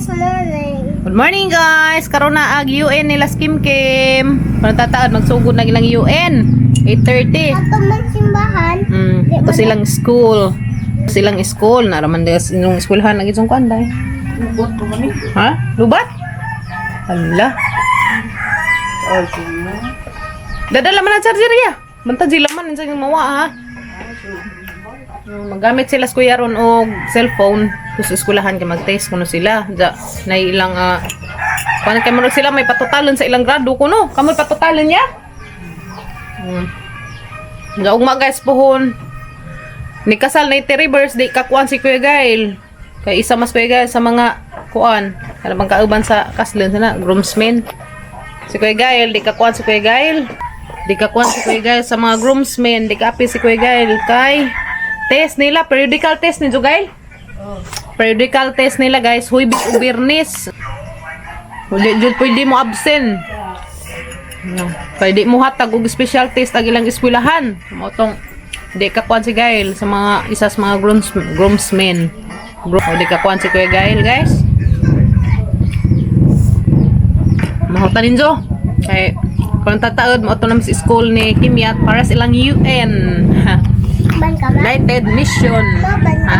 this morning. Good morning guys! Karon na ag UN nila Kim Kim. Panatataad magsugod na gilang UN. 8:30. Ato man simbahan. Ito silang school. Silang school. Naraman des yung eskwelahan lagi sa kuanday. Lubat ko kami. Ha? Lubat? Hala. Oh, sige. Dadala man ang charger ya. Banta sila man sa yung mawa ha. Magamit sila sa kuya ron o cellphone. Tapos eskwelahan ka mag-test kuno sila. Na ilang kung kayo mo sila may patutalon sa ilang grado kuno. Kamu patutalon ya? Ugma guys pohon. Ni kasal na iti reverse di kakuan si Kuya Gail. Kay isa mas Kuya Gail sa mga kuan. Kala bang kauban sa kaslan sana groomsmen. Si Kuya Gail di kakuan si Kuya Gail. Di kakuan si Kuya Gail sa mga groomsmen. Di kaapi si Kuya Gail kay test nila, periodical test ni Gail. Periodical test nila guys, huibig ubirnis. Pwede mo absent. Pwede mo hatag og special test ag ilang eskwelahan. Mo tong di ka kuan si Gail sa mga isa sa mga groomsmen. Di ka kuan si Kuya Gail guys. Mahutan ninyo. Kay kung tataod mo to naman sa school ni Kimyat para sa ilang UN. Ban ka ba? United Mission. Ha?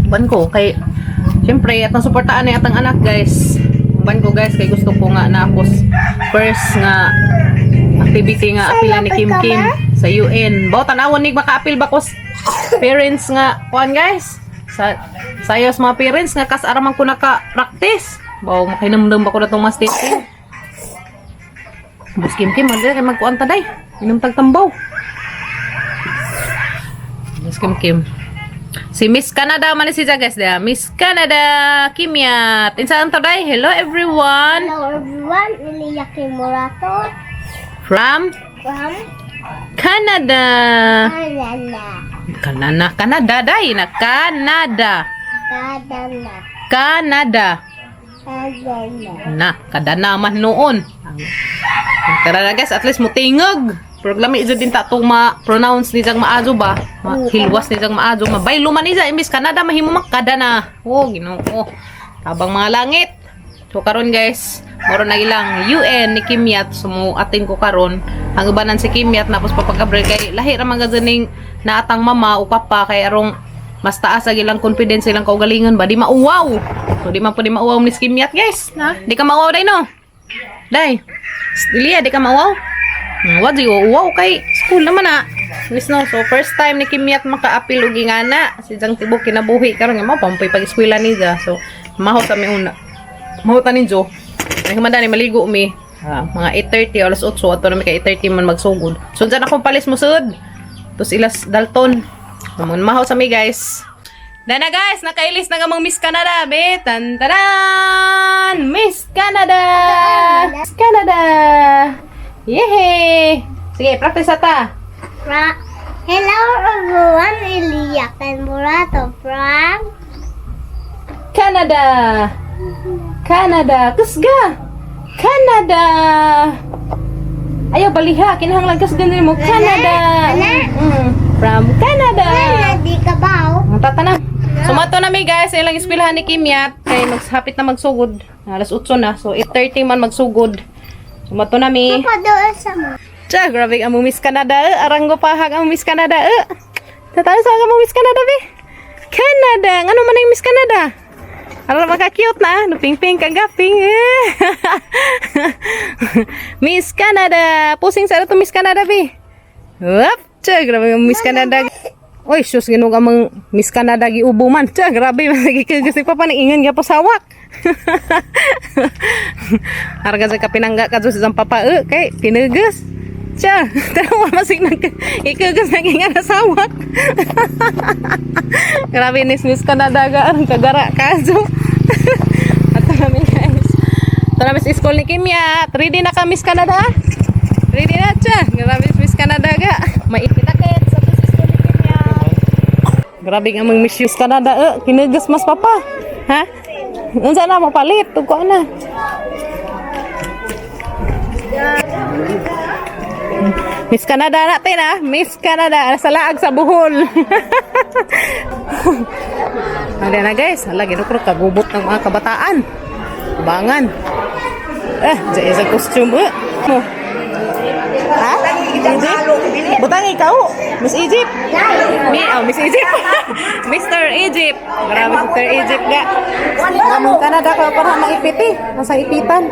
Ban ko kay syempre atong suportaan ni atang anak guys. Ban ko guys kay gusto ko nga na ako first nga activity nga apila ni Kim Kim sa UN. Bawo tanawon nig maka-apil ba ko parents nga kuan guys. Sayos mga parents nga kas araman ko naka-practice. Bawo makinamdam ba ko na tong mas testing. Bus Kim Kim madala kay magkuan ta day. Inom tagtambaw. Miss Kim Kim. Si Miss Canada man si guys dia. Miss Canada Kimyat. Insan to day. Hello everyone. Hello everyone, Iliya Kimurato From Canada. Canada day na Canada. Canada. Na, kada naman noon. Tara na guys, at least mutingog. Pero lami din tatong ma-pronounce ni Jang maazo ba? Hilwas ni Jang maazo. Mabaylo man ni Jang. Imbis Canada, mahimo makada na. Oh, ginoo. Tabang mga langit. So, karon guys, moro na ilang UN ni Kimyat. Sumu atin ko karon. Ang ubanan si Kimyat, napos papagabral kay lahi ramang gazaning naatang mama o papa kay arong mas taas ang ilang confidence ilang kaugalingon ba? Di mauwaw. So, di man po di mauwaw ni Kimyat guys. Na? Di ka mauwaw day no? Day. Lilia, di ka mauwaw? What do you wow kay school naman na. Miss no, so first time ni Kimyat maka-apil og ingana si Jang tibok kinabuhi karon nga mapampoy pag eskwela niya. So mahot kami una. Mahot ni Jo. Ay humanda ni maligo mi. Mga 8:30 alas 8 ato na mi kay 8:30 man magsugod. So dyan akong palis mo sud. Tus ilas Dalton. Namun mahot sa mi guys. Dana guys, nakailis na gamang Miss Canada, be. Tantaran! Miss Canada! Miss Canada! Yehey! Sige, practice ata. Hello everyone, Iliya Kimurato from Canada! Canada! Kusga! Canada! Ayaw, baliha. Kinahanglan kusga nila mo. Canada! From Canada! Di ka ba? Tatanam. Sumato na mi guys. Ilang eskwelahan ni Kimyat. Kaya maghapit na magsugod. Alas 8 na. So, 8:30 man magsugod. Sumato na mi. Papadoon sa mo. Tiya, grabe ang Miss Canada. Aranggo pahag ang Miss Canada. Tatalo sa ang Miss Canada, be. Canada. Ano man ang Miss Canada? Alam maka-cute na. Nuping-ping kagaping. Miss Canada. Pusing sa ito Miss Canada, be. Wap. Tiya, grabe ang Miss Canada. Oy, sus, ginuga mang Miss Canada giubo man. Tiya, grabe. Kasi pa paningan niya pasawak. Harga sa kapinangga ka sa isang papa. Kay, pinugas. Tiya, tara masig nang ikagas naging asawak. Grabe ni Miss Canada ga ang kagara kaso. At namin guys. Tara sa school ni Kimyat. Ready na ka Miss Canada? Ready na tiya. Grabe Miss Canada ga. Maipitakit sa school ni Kimyat. Grabe nga mang Miss Canada. Kinugas mas papa. Ha? Unsa na mapalit? Tuko na. Miss Canada natin Miss Canada sa laag sa buhol. Ano na guys, hala ginukrok kagubot ng mga kabataan. Bangan. Diyan isang costume mo. Ha? Egypt? Butang ikaw, Miss Egypt. Miss Egypt. Mr. Egypt. Grabe Mr. Egypt ga. Kamong Canada ka para maipiti. Nasa ipitan.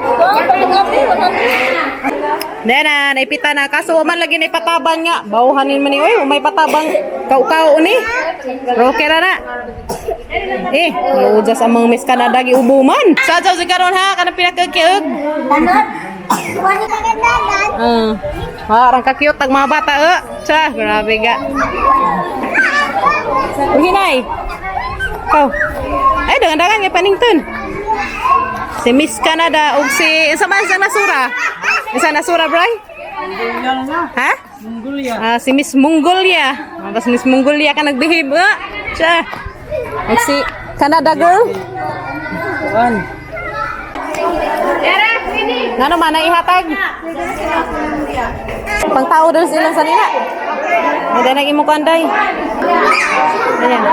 Nena, naipitan na. Kaso man lagi na ipatabang nga. Bauhanin man ni. Uy, may patabang kau-kau ni. Okay na na. Lujas ang mga Miss Canada giubuman. Sadyaw si karon ha, kanang pinakakiog. Wani kagandagan. Parang ka-cute ang mga bata, grabe ga. Hinay. Kau. Ay, dangan-dangan nga panington. Si Miss Canada ug si isa man sa nasura. Isa nasura, bray? Ha? Mongolia. Si Miss Mongolia. Tapos Miss Mongolia ka nagbehave, Siya. Ug si Canada girl. Ngano man na ihatag? Pang tao daw silang sanina. Hindi na imo kanday. Ayan.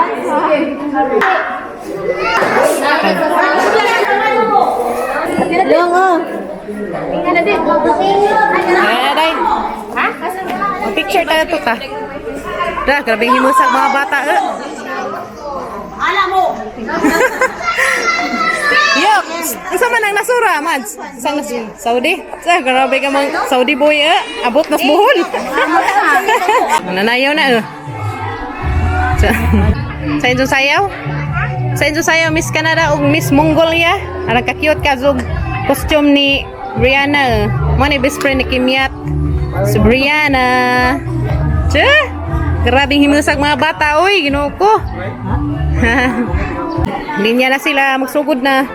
Yung Ayan, day. Ha? Picture tayo to ta. Dah, grabing himusak mga bata, Alam mo. Yo, isa man ang nasura, Mads. Isang Saudi. Grabe ka mang Saudi boy, abot nas buhol. Nananayaw na, Sa inyo sayaw? Sa inyo sayaw, Miss Canada o Miss Mongolia. Arang ka-cute ka, zog costume ni Brianna. Mani best friend ni Kimyat. Si Brianna. Grabing himusag mga bata, oy, ginoo ko. Linya na sila, magsugod na.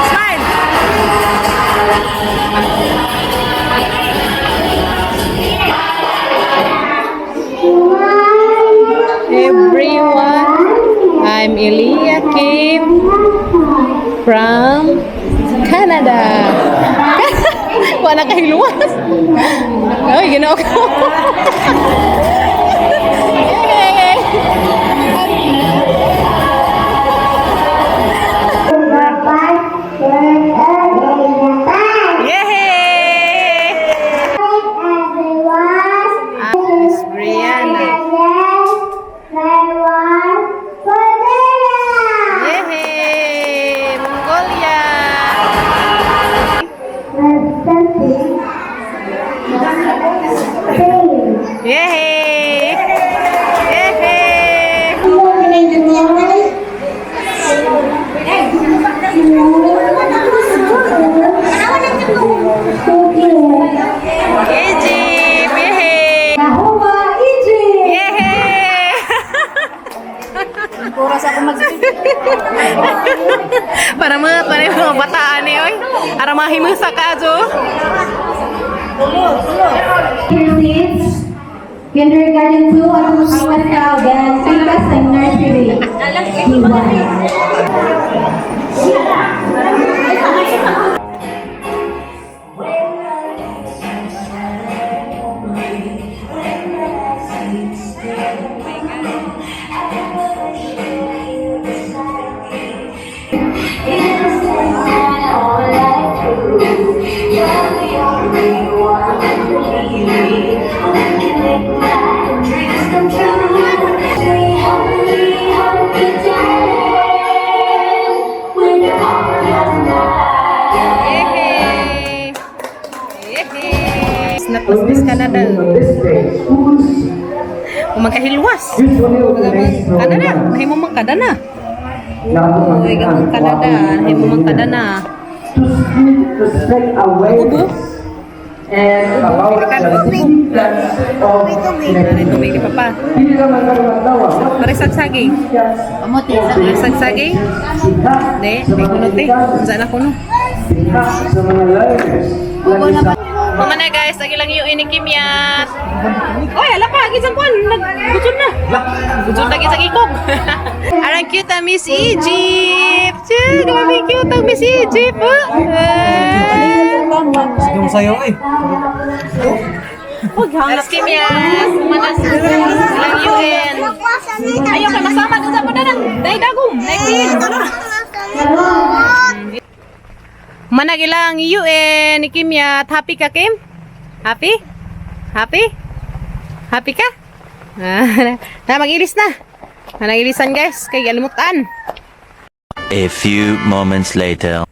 Smile! Everyone, I'm Eliakim from Canada. Wala kahiluwas. Ay, ginawa ko. Para mga bataan ni oy. Ara mahimusa ka ajo. Kindergarten 2 at Musliman Calvin, Pikas and Nursery. Napos Miss Canada. Magkahilwas. Canada, mahimo mang Canada. Uy, gamang Canada, mahimo mang Canada. Ubo. And about the difference of Ito may di papa. hindi ka magkaroon Pare sagsaging. Sagsaging? Ne, may kunot eh. Saan ako no? sa mga learners. Mga na guys, lagi lang yung inikimyat. Oy, ala pa, gisang kuan, naggutsod na. Gutsod na gisang ikog. Arang cute ang Miss Egypt. Grabe cute ang Miss Egypt. Yung sayo eh. Alas Kimyas, manas lang UN. Ayaw ka masama dun sa padanan. Dahil dagom, dahil manag ilang UN ni Kimya. Happy ka, Kim? Happy? Happy? Happy ka? Mag-ilis na. Nag-ilisan guys, kay galimutan. A few moments later.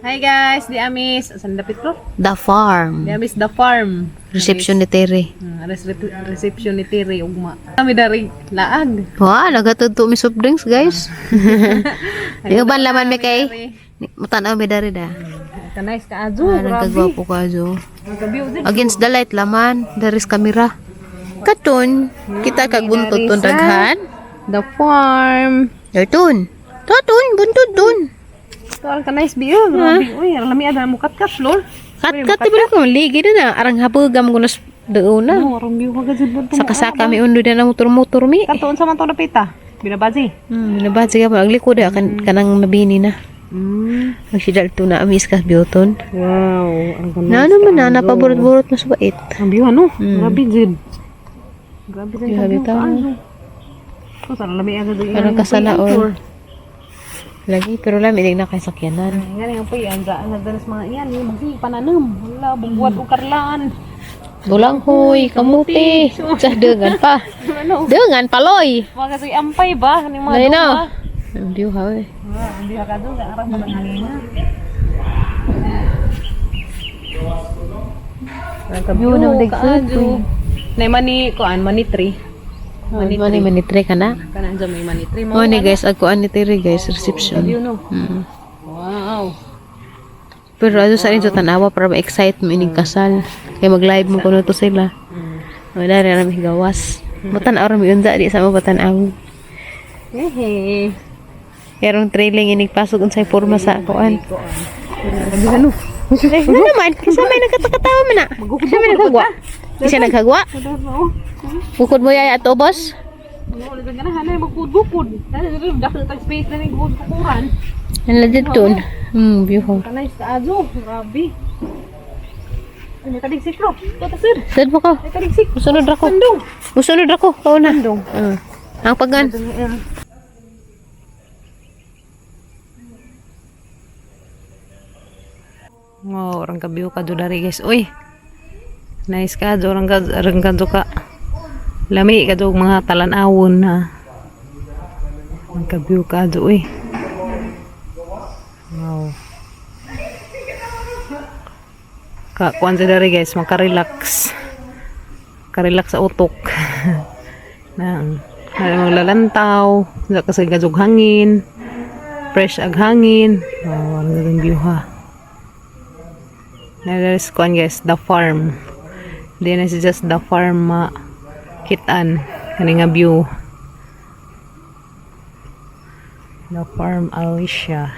Hi guys, di amis. Saan dapit ko? The farm. Di amis the farm. Reception ni Terry. Reception ni Tiri ugma. Kami dari laag. Wah, nagatuto mi soft drinks, guys. Yung ban laman mi kay matanaw mi dari da. Kanais ka azu, Nagkagwapo ka jo. Gabi din. Against the light laman, daris kamera. Katon, kita kag buntot ton daghan. The farm. Yarton. Tatun, buntot dun. Tual kanais biyo, grabe. Uy, lami ada mo kat lol. Kat tiba ko ligi na arang habugam ko nas doon na. Warang biyo ka gajud mo. Saka mi undo na motor-motor mi. Katuon sa man to napita. Binabazi. Nabad siya pa aglikod kanang mabini na. Magsidal to na amis ka biyoton. Wow, ang ganda. Na naman na napaburot-burot na subait. Ang biyo ano? Grabe jud. Grabe jud. Grabe ta. So sana lami aga dito. Parang kasalaon. Lagi pero lami na kay sakyanan. Ngani ang puy anda ang dalas mga iyan, magsi pananam. Wala bugwat o karlaan. Bulang hoy, kamuti. Sa dengan pa. Ano? Dengan paloy. Mga kasi ampay ba ni mga Lain duma. na. Diyo hawe. Hindi ka doon sa arang mga hangina. Yun ang digso. Nay mani kuan mani tree. Mani tre ka na. Kanan sa may mani tree mo. Oh ni guys, ako ani tiri guys, reception. You know. Mm. Wow. Pero ano sa inyo tanawa para ma-excite mo ining kasal. Kaya mag-live mo kuno to sila. Wala rin kami gawas. Matan ara mi unda di sa mo batan-aw. Hehe. Yarong trailing inig pasok unsay forma sa kuan. Ano? Ay, ano naman? Kasi may nagkatakatawa man na. Kasi may nagkagwa. Kasi nagkagwa. Bukod mo yaya ato, boss? Wala ka na hanay magpud-bukod. Dali dakil tag space na ning kukuran. Ano lang dito? Beautiful. Kanay sa azo, grabe. Ano tadig siklo? Toto sir. Sad mo ko. Tadig sik. Musunod ako. Andong. Musunod ako. Kauna. Ang pagan. Oh, orang kabiyo ka do dari guys. Uy. Nice ka do orang ka do ka. Lami ka do mga talan-awon na. Orang kabiyo ka do uy. Wow. Ka kuan sa dari guys, maka-relax. Ka-relax sa utok. Nang maglalantaw, sa kasi gazog hangin. Fresh ag hangin. Wow, ang gandang view ha. There's kuan guys, the farm. Then is just the farm kitaan kani nga view. The farm Alicia.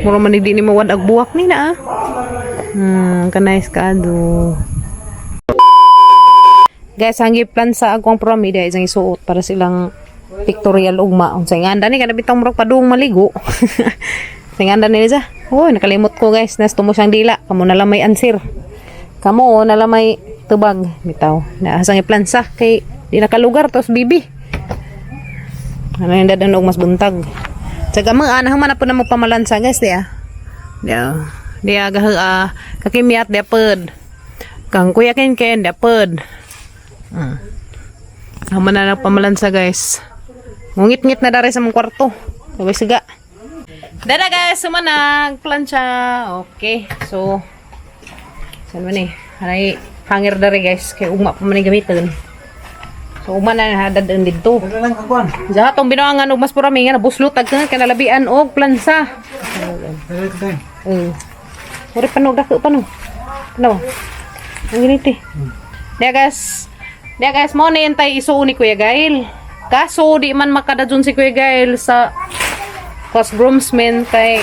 Mura man di ni mawad ag buwak ni na. Kanais ka do. Guys, hangi plan sa agwang pyramid ay isang isuot para silang pictorial ugma. Unsay nganda ni kada bitong murag padung maligo. Sing nganda ni sa. Oy, nakalimot ko guys, nasto mo siyang dila. Kamo na lang may answer. Kamo na lang may tubag bitaw. Naasang iplansa kay di nakalugar tos bibi. Ano yung dadan og mas buntag. Tsaga mga anah man po na mo pamalansa guys dia. Dia kakimiat dia ped. Kang kuya ken dia ped. Haman na pamalansa guys. Ngungit-ngit na dari sa mong kwarto. Sabay siga. Dada guys, sumanag plancha. Okay. So saan man eh? Haray hanger dari guys kay ugma pa man gamiton. So ugma na hadadon didto. Jaha tong binuangan og mas purami nga nabuslutag ka kanalabian og plansa. Uri panog dako pano. Ano? Ang giniti. Dia guys, mo na yantay iso ni Kuya Gail. Kaso di man makadadun si Kuya Gail sa groomsmen kay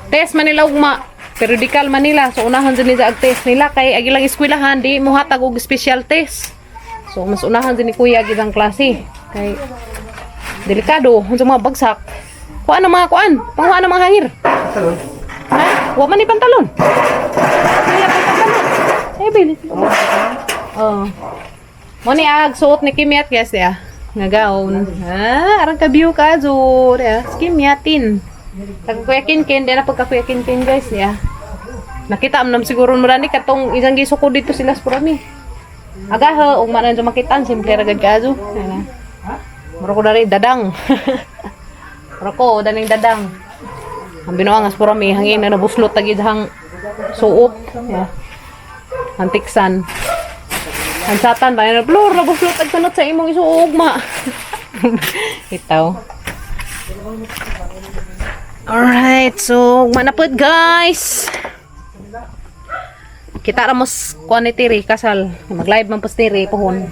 test Manila ugma. Periodical Manila. So unahan din sa test nila kay agilang eskwelahan di mo hatag og special test. So mas unahan din ni Kuya agilang klase kay delikado unsa mga bagsak. Kuan na mga kuan, panguha na mga hangir. Wa man ni pantalon. Kaya pa pantalon. Eh, bilis. Oh. Mo ni ag suot ni Kimiat guys ya. Nga gaon. Arang ka-view ka zo. Ya, Kimiatin. Kuya Kinkin, din na pagka Kuya Kinkin guys ya. Nakita am nam siguro marani katong isang gisuko dito sila sa Purami. Aga ha, ug manan sa makitaan simple ra gad kazo. Mura ko dari dadang. Mura ko daning dadang. Ang binuangas Purami hangin na nabuslot tagid hang suot. Ya. Antiksan. Ang satan ba na blur nabuslot tag sanot sa imong isuugma. Itaw. Alright, so manapod guys. Kita ramos kuan ni Tiri kasal. Mag-live man pos Tiri pohon.